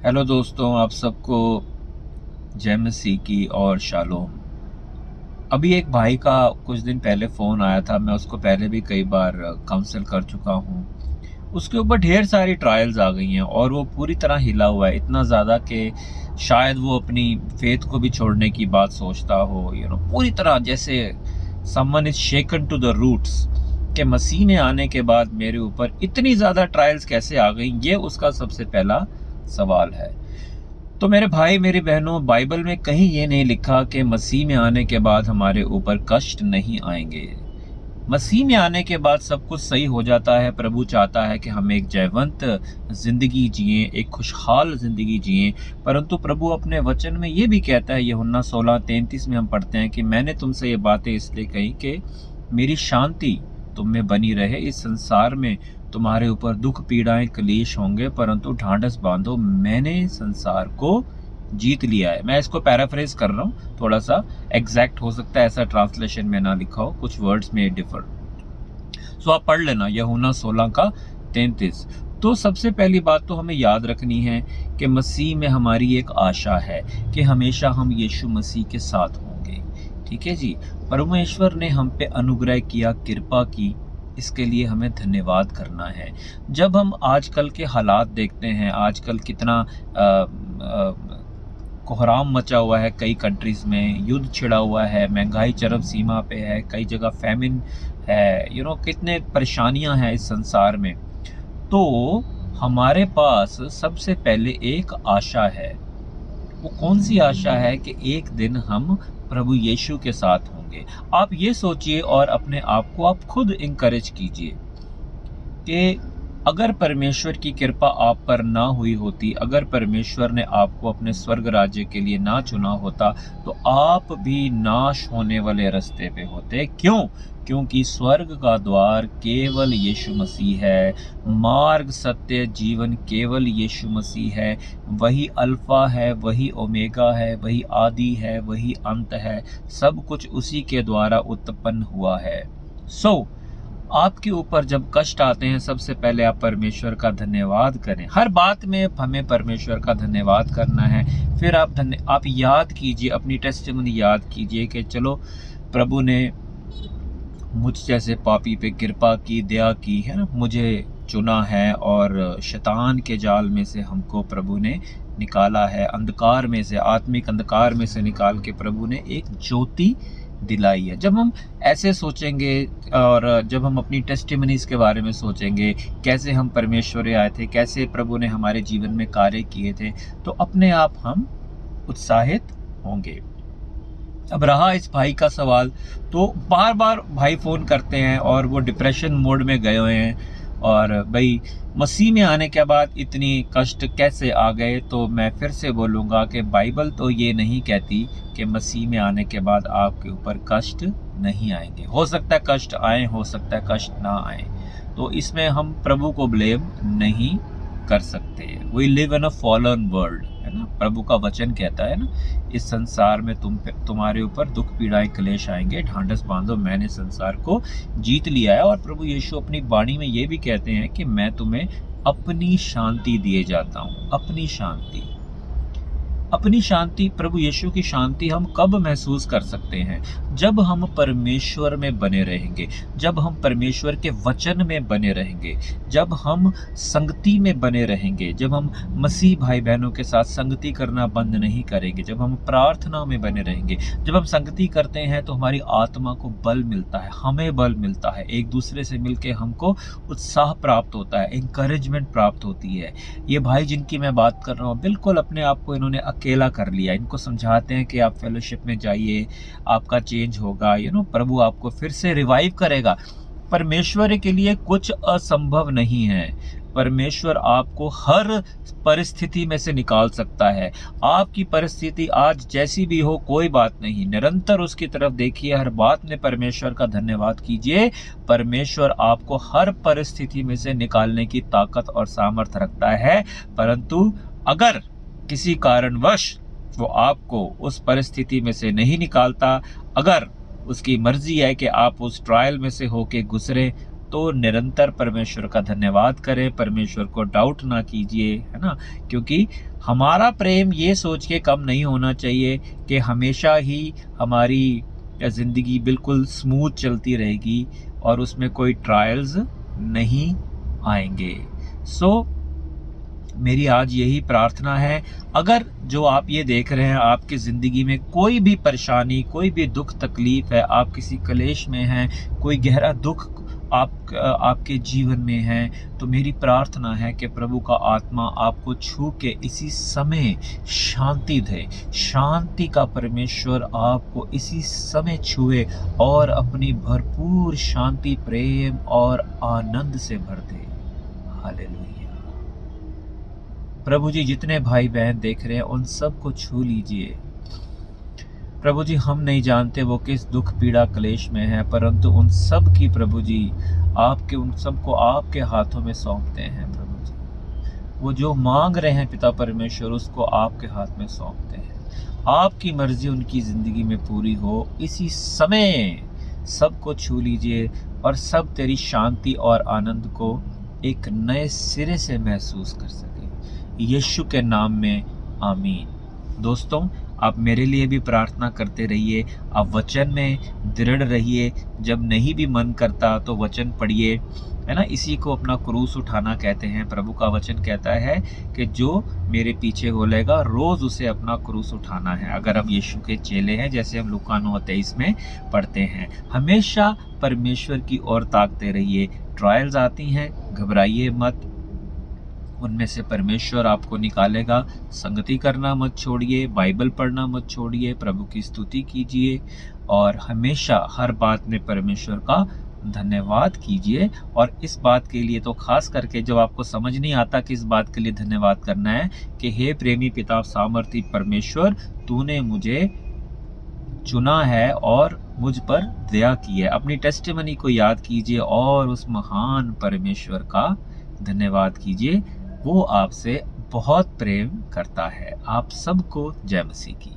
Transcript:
Hello दोस्तों, आप सबको जय मसीह की और शालोम। अभी एक भाई का कुछ दिन पहले फ़ोन आया था। मैं उसको पहले भी कई बार काउंसल कर चुका हूँ। उसके ऊपर ढेर सारी ट्रायल्स आ गई हैं और वो पूरी तरह हिला हुआ है, इतना ज़्यादा कि शायद वो अपनी फेथ को भी छोड़ने की बात सोचता हो। पूरी तरह जैसे someone is shaken to the roots कि मसीह में आने के बाद मेरे ऊपर इतनी ज़्यादा ट्रायल्स कैसे आ गई। ये उसका सबसे पहला सवाल है। तो मेरे भाई मेरी बहनों, बाइबल में कहीं ये नहीं लिखा कि मसीह में आने के बाद हमारे ऊपर कष्ट नहीं आएंगे। मसीह में आने के बाद सब कुछ सही हो जाता है। प्रभु चाहता है कि हम एक जयवंत जिंदगी जिएं, एक खुशहाल जिंदगी जिएं। परंतु प्रभु अपने वचन में ये भी कहता है, यूहन्ना 16:33 में हम पढ़ते हैं कि मैंने तुमसे ये बातें इसलिए कही कि मेरी शांति तुम में बनी रहे। इस संसार में तुम्हारे ऊपर दुख पीड़ाएं क्लेश होंगे, परंतु ढांढस बांधो, मैंने संसार को जीत लिया है। मैं इसको पैराफ्रेज कर रहा हूँ, थोड़ा सा एग्जैक्ट हो सकता है ऐसा ट्रांसलेशन में ना लिखा हो, कुछ वर्ड्स में डिफर। सो आप पढ़ लेना यूहन्ना 16:33। तो सबसे पहली बात तो हमें याद रखनी है कि मसीह में हमारी एक आशा है कि हमेशा हम यीशु मसीह के साथ होंगे। ठीक है जी। परमेश्वर ने हम पे अनुग्रह किया, कृपा की, इसके लिए हमें धन्यवाद करना है। जब हम आजकल के हालात देखते हैं, आजकल कितना कोहराम मचा हुआ है, कई कंट्रीज़ में युद्ध छिड़ा हुआ है, महंगाई चरम सीमा पे है, कई जगह फैमिन है, कितने परेशानियां हैं इस संसार में। तो हमारे पास सबसे पहले एक आशा है। वो कौन सी आशा है? कि एक दिन हम प्रभु यीशु के साथ होंगे। आप ये सोचिए और अपने आप को आप खुद इंकरेज कीजिए कि अगर परमेश्वर की कृपा आप पर ना हुई होती, अगर परमेश्वर ने आपको अपने स्वर्ग राज्य के लिए ना चुना होता, तो आप भी नाश होने वाले रास्ते पे होते। क्यों? क्योंकि स्वर्ग का द्वार केवल यीशु मसीह है, मार्ग सत्य जीवन केवल यीशु मसीह है। वही अल्फा है, वही ओमेगा है, वही आदि है, वही अंत है। सब कुछ उसी के द्वारा उत्पन्न हुआ है। आपके ऊपर जब कष्ट आते हैं, सबसे पहले आप परमेश्वर का धन्यवाद करें। हर बात में हमें परमेश्वर का धन्यवाद करना है। फिर आप याद कीजिए, अपनी टेस्टिमनी याद कीजिए कि चलो प्रभु ने मुझ जैसे पापी पे कृपा की, दया की है ना, मुझे चुना है और शैतान के जाल में से हमको प्रभु ने निकाला है, अंधकार में से, आत्मिक अंधकार में से निकाल के प्रभु ने एक ज्योति दिलाई है। जब हम ऐसे सोचेंगे और जब हम अपनी टेस्टिमनीज के बारे में सोचेंगे, कैसे हम परमेश्वर आए थे, कैसे प्रभु ने हमारे जीवन में कार्य किए थे, तो अपने आप हम उत्साहित होंगे। अब रहा इस भाई का सवाल, तो बार बार भाई फ़ोन करते हैं और वो डिप्रेशन मोड में गए हुए हैं और भाई मसीह में आने के बाद इतनी कष्ट कैसे आ गए। तो मैं फिर से बोलूँगा कि बाइबल तो ये नहीं कहती कि मसीह में आने के बाद आपके ऊपर कष्ट नहीं आएंगे। हो सकता है कष्ट आए, हो सकता है कष्ट ना आए, तो इसमें हम प्रभु को ब्लेम नहीं कर सकते। We live in a fallen world, है ना, प्रभु का वचन कहता है ना, इस संसार में तुम्हारे ऊपर दुख पीड़ाएं क्लेश आएंगे, ढांढस बांधो, मैंने संसार को जीत लिया है। और प्रभु यीशु अपनी वाणी में ये भी कहते हैं कि मैं तुम्हें अपनी शांति दिए जाता हूँ। अपनी शांति, अपनी शांति, प्रभु यीशु की शांति हम कब महसूस कर सकते हैं? जब हम परमेश्वर में बने रहेंगे, जब हम परमेश्वर के वचन में बने रहेंगे, जब हम संगति में बने रहेंगे, जब हम मसीह भाई बहनों के साथ संगति करना बंद नहीं करेंगे, जब हम प्रार्थना में बने रहेंगे। जब हम संगति करते हैं तो हमारी आत्मा को बल मिलता है, हमें बल मिलता है, एक दूसरे से मिलके हमको उत्साह प्राप्त होता है, इंकरेजमेंट प्राप्त होती है। ये भाई जिनकी मैं बात कर रहा हूँ, बिल्कुल अपने आप को इन्होंने अकेला कर लिया। इनको समझाते हैं कि आप फेलोशिप में जाइए, आपका चेंज होगा, प्रभु आपको फिर से रिवाइव करेगा। परमेश्वर के लिए कुछ असंभव नहीं है। परमेश्वर आपको हर परिस्थिति में से निकाल सकता है। आपकी परिस्थिति आज जैसी भी हो, कोई बात नहीं, निरंतर उसकी तरफ देखिए, हर बात में परमेश्वर का धन्यवाद कीजिए। परमेश्वर आपको हर परिस्थिति में से निकालने की ताकत और सामर्थ्य रखता है। परंतु अगर किसी कारणवश वो आपको उस परिस्थिति में से नहीं निकालता, अगर उसकी मर्जी है कि आप उस ट्रायल में से होके गुजरे, तो निरंतर परमेश्वर का धन्यवाद करें, परमेश्वर को डाउट ना कीजिए, है ना। क्योंकि हमारा प्रेम ये सोच के कम नहीं होना चाहिए कि हमेशा ही हमारी ज़िंदगी बिल्कुल स्मूथ चलती रहेगी और उसमें कोई ट्रायल्स नहीं आएंगे। सो मेरी आज यही प्रार्थना है, अगर जो आप ये देख रहे हैं आपकी ज़िंदगी में कोई भी परेशानी, कोई भी दुख तकलीफ़ है, आप किसी क्लेश में हैं, कोई गहरा दुख आपके जीवन में है, तो मेरी प्रार्थना है कि प्रभु का आत्मा आपको छू के इसी समय शांति दे। शांति का परमेश्वर आपको इसी समय छुए और अपनी भरपूर शांति, प्रेम और आनंद से भर दे। हालेलुया। प्रभु जी, जितने भाई बहन देख रहे हैं उन सब को छू लीजिए। प्रभु जी, हम नहीं जानते वो किस दुख पीड़ा क्लेश में है, परंतु उन सब की प्रभु जी उन सबको आपके हाथों में सौंपते हैं। प्रभु जी, वो जो मांग रहे हैं पिता परमेश्वर, उसको आपके हाथ में सौंपते हैं। आपकी मर्जी उनकी ज़िंदगी में पूरी हो। इसी समय सबको छू लीजिए और सब तेरी शांति और आनंद को एक नए सिरे से महसूस कर सके। यीशु के नाम में आमीन। दोस्तों, आप मेरे लिए भी प्रार्थना करते रहिए। आप वचन में दृढ़ रहिए। जब नहीं भी मन करता तो वचन पढ़िए, है ना। इसी को अपना क्रूस उठाना कहते हैं। प्रभु का वचन कहता है कि जो मेरे पीछे हो लेगा, रोज़ उसे अपना क्रूस उठाना है। अगर हम यीशु के चेले हैं, जैसे हम लूका 9:23 में पढ़ते हैं। हमेशा परमेश्वर की ओर ताकते रहिए। ट्रायल्स आती हैं, घबराइए मत, उनमें से परमेश्वर आपको निकालेगा। संगति करना मत छोड़िए, बाइबल पढ़ना मत छोड़िए, प्रभु की स्तुति कीजिए और हमेशा हर बात में परमेश्वर का धन्यवाद कीजिए। और इस बात के लिए तो खास करके जब आपको समझ नहीं आता किस बात के लिए धन्यवाद करना है, कि हे प्रेमी पिता सामर्थी परमेश्वर, तूने मुझे चुना है और मुझ पर दया की है। अपनी टेस्टिमनी को याद कीजिए और उस महान परमेश्वर का धन्यवाद कीजिए। वो आपसे बहुत प्रेम करता है। आप सबको जय मसीह की।